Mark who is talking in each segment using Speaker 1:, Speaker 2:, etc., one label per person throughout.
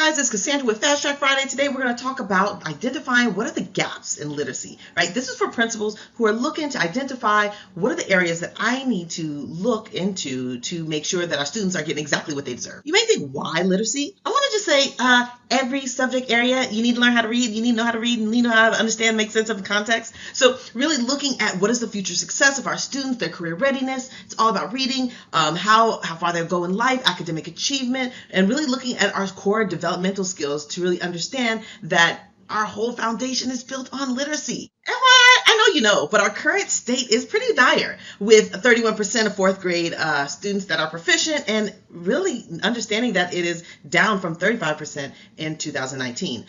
Speaker 1: guys, it's Cassandra with Fast Track Friday. Today we're going to talk about identifying what are the gaps in literacy, right? This is for principals who are looking to identify what are the areas that I need to look into to make sure that our students are getting exactly what they deserve. You may think, why literacy? I want to just say every subject area, you need to learn how to read, you need to know how to read, and you need to know how to understand, make sense of the context. So really looking at what is the future success of our students, their career readiness. It's all about reading, how far they'll go in life, academic achievement, and really looking at our core developmental skills to really understand that our whole foundation is built on literacy. I know you know, but our current state is pretty dire with 31% of fourth grade students that are proficient, and really understanding that it is down from 35% in 2019.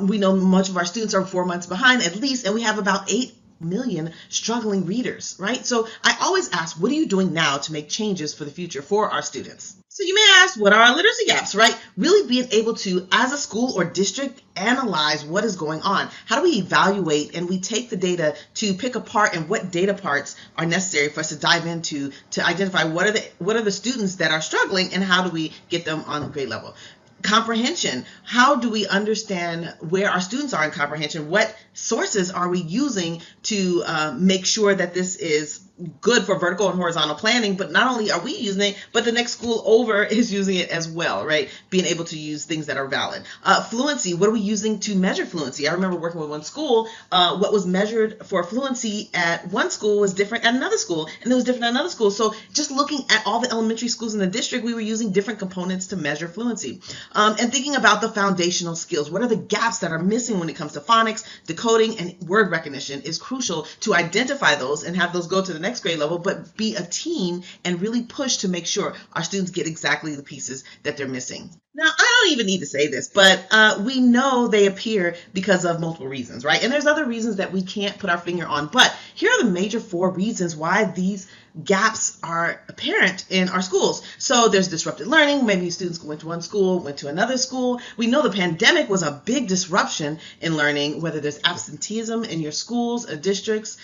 Speaker 1: We know much of our students are 4 months behind at least, and we have about 8 million struggling readers, right? So I always ask, what are you doing now to make changes for the future for our students? So you may ask, what are our literacy gaps, right? Really being able to, as a school or district, analyze what is going on. How do we evaluate and we take the data to pick apart and what data parts are necessary for us to dive into to identify what are the students that are struggling and how do we get them on grade level. Comprehension. How do we understand where our students are in comprehension? What sources are we using to make sure that this is good for vertical and horizontal planning? But not only are we using it, but the next school over is using it as well, right? Being able to use things that are valid. Fluency. What are we using to measure fluency? I remember working with one school. What was measured for fluency at one school was different at another school, and it was different at another school. So just looking at all the elementary schools in the district, we were using different components to measure fluency. And thinking about the foundational skills. What are the gaps that are missing when it comes to phonics, decoding, and word recognition is crucial to identify those and have those go to the next grade level, but be a team and really push to make sure our students get exactly the pieces that they're missing. Now, I don't even need to say this, but we know they appear because of multiple reasons, right? And there's other reasons that we can't put our finger on, but here are the major 4 reasons why these gaps are apparent in our schools. So there's disrupted learning. Maybe students went to one school, went to another school. We know the pandemic was a big disruption in learning, whether there's absenteeism in your schools, districts.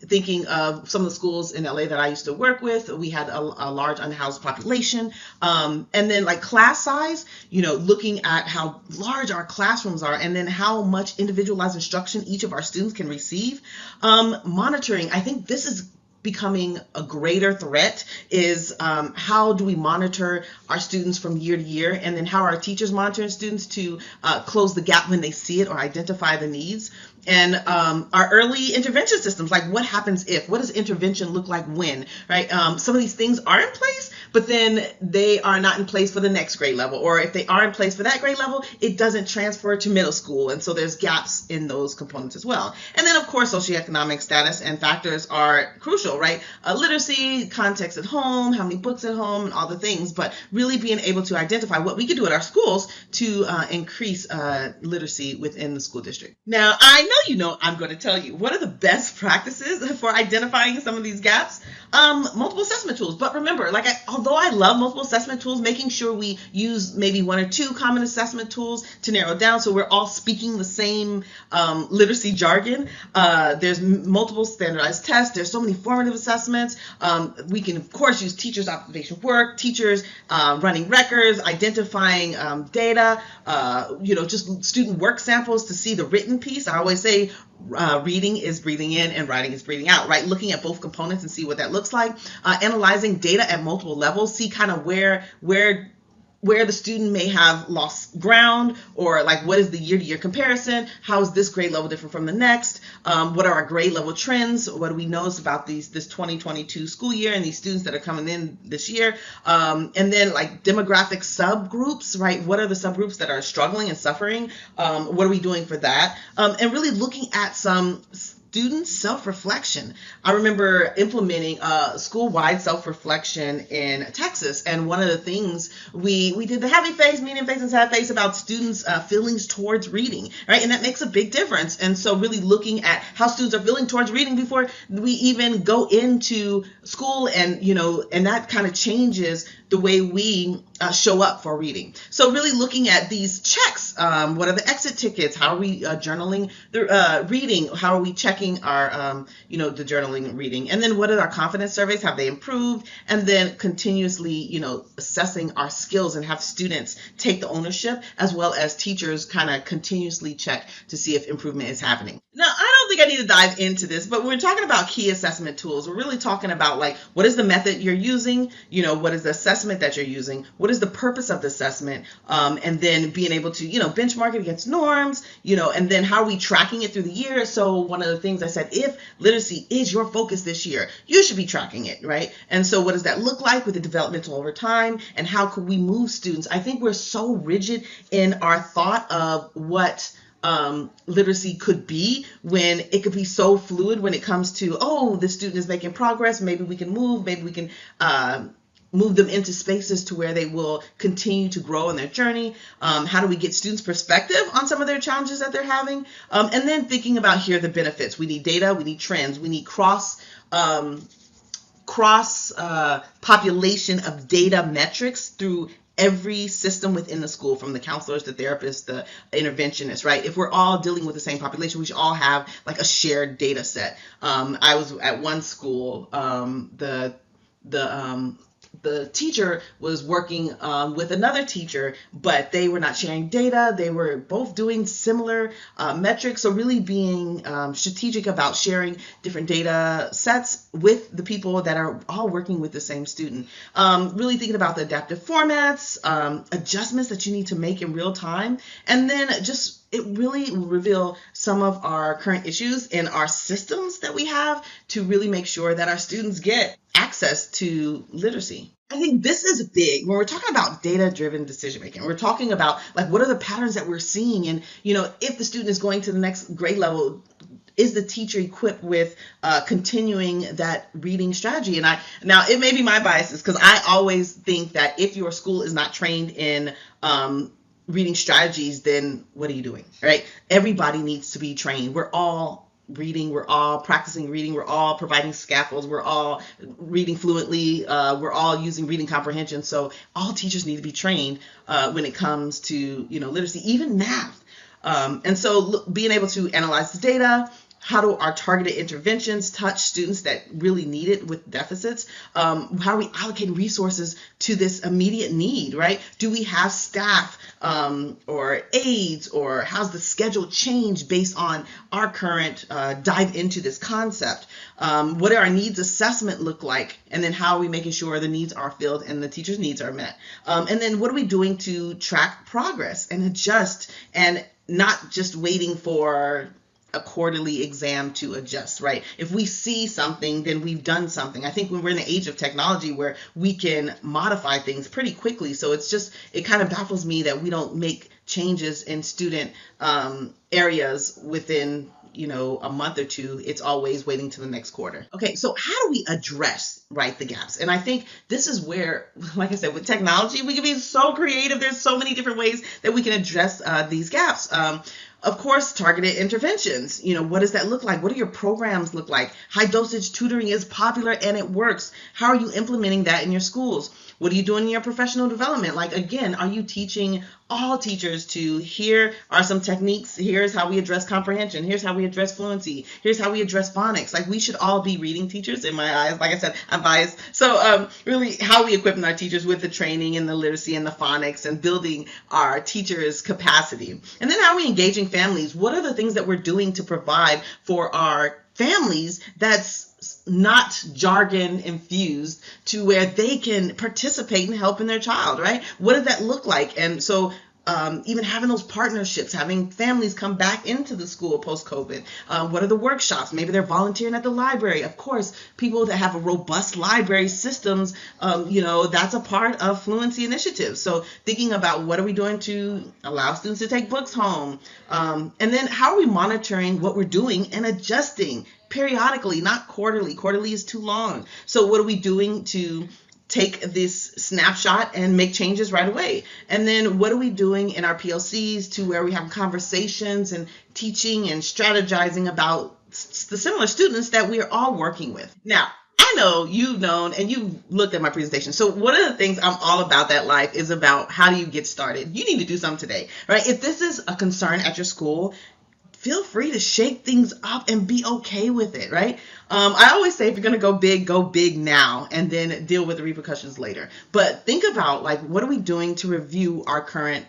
Speaker 1: Thinking of some of the schools in LA that I used to work with, we had a large unhoused population. And then like class size, looking at how large our classrooms are and then how much individualized instruction each of our students can receive. Monitoring, I think this is becoming a greater threat, is how do we monitor our students from year to year, and then how are our teachers monitoring students to close the gap when they see it or identify the needs. And our early intervention systems, like what happens if, what does intervention look like when, right? Some of these things are in place, but then they are not in place for the next grade level, or if they are in place for that grade level, it doesn't transfer to middle school, and so there's gaps in those components as well. And then of course socioeconomic status and factors are crucial, right? Literacy, context at home, how many books at home, and all the things, but really being able to identify what we can do at our schools to increase literacy within the school district. Now, I know I'm going to tell you what are the best practices for identifying some of these gaps. Multiple assessment tools. But remember, although I love multiple assessment tools, making sure we use maybe 1 or 2 common assessment tools to narrow it down so we're all speaking the same literacy jargon. There's multiple standardized tests. There's so many formative assessments. We can, of course, use teachers' observation work, teachers running records, identifying data, just student work samples to see the written piece. I always say reading is breathing in and writing is breathing out, right? Looking at both components and see what that looks like. Analyzing data at multiple levels, see kind of where the student may have lost ground, or what is the year-to-year comparison? How is this grade level different from the next? What are our grade level trends? What do we notice about this 2022 school year and these students that are coming in this year? And then demographic subgroups, right? What are the subgroups that are struggling and suffering? What are we doing for that? And really looking at some student self-reflection. I remember implementing a school-wide self-reflection in Texas, and one of the things we did the happy face, medium face, and sad face about students' feelings towards reading, right? And that makes a big difference. And so really looking at how students are feeling towards reading before we even go into school, and and that kind of changes the way we show up for reading. So really looking at these checks. What are the exit tickets? How are we journaling the reading? How are we checking tracking our, the journaling, reading. And then what are our confidence surveys? Have they improved? And then continuously, assessing our skills and have students take the ownership, as well as teachers kind of continuously check to see if improvement is happening. Now, I don't think I need to dive into this, but when we're talking about key assessment tools, we're really talking about like, what is the method you're using? What is the assessment that you're using? What is the purpose of the assessment? And then being able to, benchmark it against norms, and then how are we tracking it through the year? So one of the things I said, if literacy is your focus this year, you should be tracking it, right? And so what does that look like with the developmental over time, and how could we move students? I think we're so rigid in our thought of what literacy could be, when it could be so fluid when it comes to, the student is making progress, maybe we can move them into spaces to where they will continue to grow in their journey. How do we get students' perspective on some of their challenges that they're having? And then thinking about here the benefits. We need data, we need trends, we need cross population of data metrics through every system within the school, from the counselors, the therapists, the interventionists, right? If we're all dealing with the same population, we should all have like a shared data set. I was at one school, the teacher was working with another teacher, but they were not sharing data. They were both doing similar metrics. So really being strategic about sharing different data sets with the people that are all working with the same student. Really thinking about the adaptive formats, adjustments that you need to make in real time, and then it really will reveal some of our current issues in our systems that we have to really make sure that our students get access to literacy. I think this is big when we're talking about data-driven decision making. We're talking about like, what are the patterns that we're seeing, and if the student is going to the next grade level, is the teacher equipped with continuing that reading strategy? And now it may be my biases, because I always think that if your school is not trained in reading strategies, then what are you doing, right? Everybody needs to be trained. We're all reading, we're all practicing reading, we're all providing scaffolds, we're all reading fluently, we're all using reading comprehension. So all teachers need to be trained when it comes to literacy, even math. And so being able to analyze the data. How do our targeted interventions touch students that really need it with deficits? How are we allocating resources to this immediate need, right? Do we have staff or aides, or how's the schedule changed based on our current dive into this concept? What do our needs assessment look like? And then how are we making sure the needs are filled and the teachers' needs are met? And then what are we doing to track progress and adjust, and not just waiting for a quarterly exam to adjust, right? If we see something, then we've done something. I think when we're in the age of technology where we can modify things pretty quickly, so it kind of baffles me that we don't make changes in student areas within a month or two. It's always waiting to the next quarter. Okay, so how do we address, right, the gaps? And I think this is where, like I said, with technology, we can be so creative. There's so many different ways that we can address these gaps. Of course, targeted interventions. What does that look like? What do your programs look like? High dosage tutoring is popular and it works. How are you implementing that in your schools? What are you doing in your professional development? Like, again, are you teaching all teachers to, here are some techniques, here's how we address comprehension, here's how we address fluency, here's how we address phonics? Like, we should all be reading teachers in my eyes. Like I said, I'm biased. So really, how are we equipping our teachers with the training and the literacy and the phonics and building our teachers' capacity? And then how are we engaging families? What are the things that we're doing to provide for our families that's not jargon infused, to where they can participate in helping their child, right? What does that look like? And so even having those partnerships, having families come back into the school post-COVID. What are the workshops? Maybe they're volunteering at the library. Of course, people that have a robust library systems, that's a part of fluency initiatives. So thinking about what are we doing to allow students to take books home? And then how are we monitoring what we're doing and adjusting periodically, not quarterly? Quarterly is too long. So what are we doing to take this snapshot and make changes right away? And then what are we doing in our PLCs to where we have conversations and teaching and strategizing about the similar students that we are all working with? Now, I know you've known and you've looked at my presentation. So one of the things I'm all about that life is about how do you get started? You need to do something today, right? If this is a concern at your school, feel free to shake things up and be okay with it, right? I always say, if you're going to go big now, and then deal with the repercussions later. But think about, like, what are we doing to review our current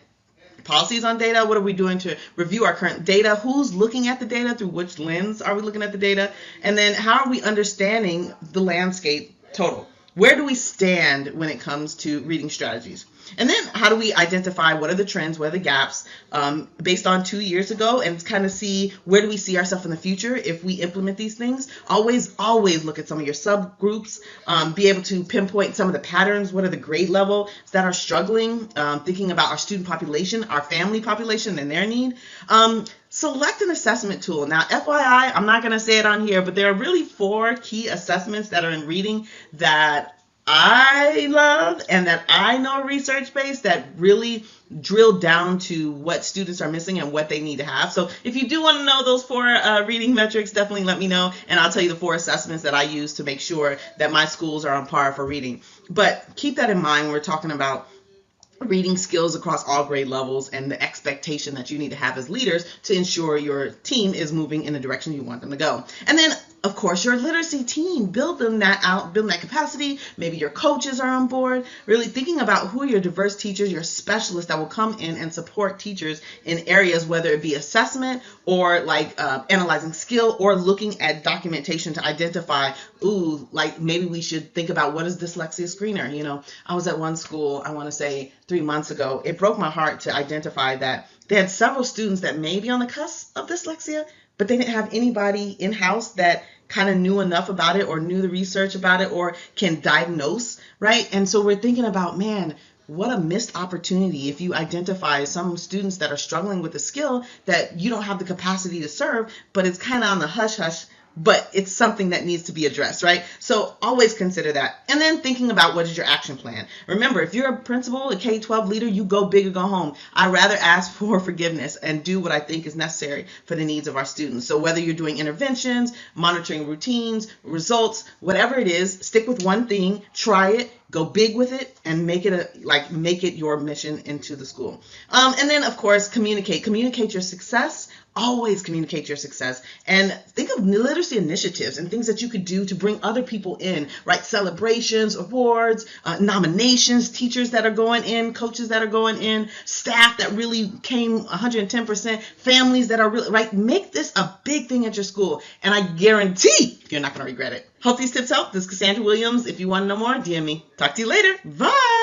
Speaker 1: policies on data? What are we doing to review our current data? Who's looking at the data? Through which lens are we looking at the data? And then how are we understanding the landscape total? Where do we stand when it comes to reading strategies? And then how do we identify what are the trends, what are the gaps, based on 2 years ago, and kind of see where do we see ourselves in the future if we implement these things. Always look at some of your subgroups, be able to pinpoint some of the patterns. What are the grade levels that are struggling? Thinking about our student population, our family population, and their need. Select an assessment tool. Now, FYI, I'm not going to say it on here, but there are really 4 key assessments that are in reading that I love and that I know research-based that really drill down to what students are missing and what they need to have. So if you do want to know those 4 reading metrics, definitely let me know, and I'll tell you the 4 assessments that I use to make sure that my schools are on par for reading. But keep that in mind when we're talking about reading skills across all grade levels and the expectation that you need to have as leaders to ensure your team is moving in the direction you want them to go. And then, of course, your literacy team, build them that out, build that capacity. Maybe your coaches are on board, really thinking about who are your diverse teachers, your specialists that will come in and support teachers in areas, whether it be assessment or like analyzing skill or looking at documentation to identify, like maybe we should think about what is dyslexia screener. You know, I was at one school, I want to say 3 months ago. It broke my heart to identify that they had several students that may be on the cusp of dyslexia, but they didn't have anybody in-house that kind of knew enough about it or knew the research about it or can diagnose, right? And so we're thinking about, man, what a missed opportunity if you identify some students that are struggling with a skill that you don't have the capacity to serve, but it's kind of on the hush-hush, but it's something that needs to be addressed, right? So always consider that. And then thinking about what is your action plan. Remember, if you're a principal, a K12 leader, you go big or go home. I'd rather ask for forgiveness and do what I think is necessary for the needs of our students. So whether you're doing interventions, monitoring routines, results, whatever it is, stick with one thing, try it, go big with it, and make it your mission into the school. And then, of course, communicate your success. Always communicate your success, and think of literacy initiatives and things that you could do to bring other people in, right? Celebrations, awards, nominations, teachers that are going in, coaches that are going in, staff that really came 110%, families that are really, right? Make this a big thing at your school, and I guarantee you're not going to regret it. Hope these tips help. This is Cassandra Williams. If you want to know more, DM me. Talk to you later. Bye.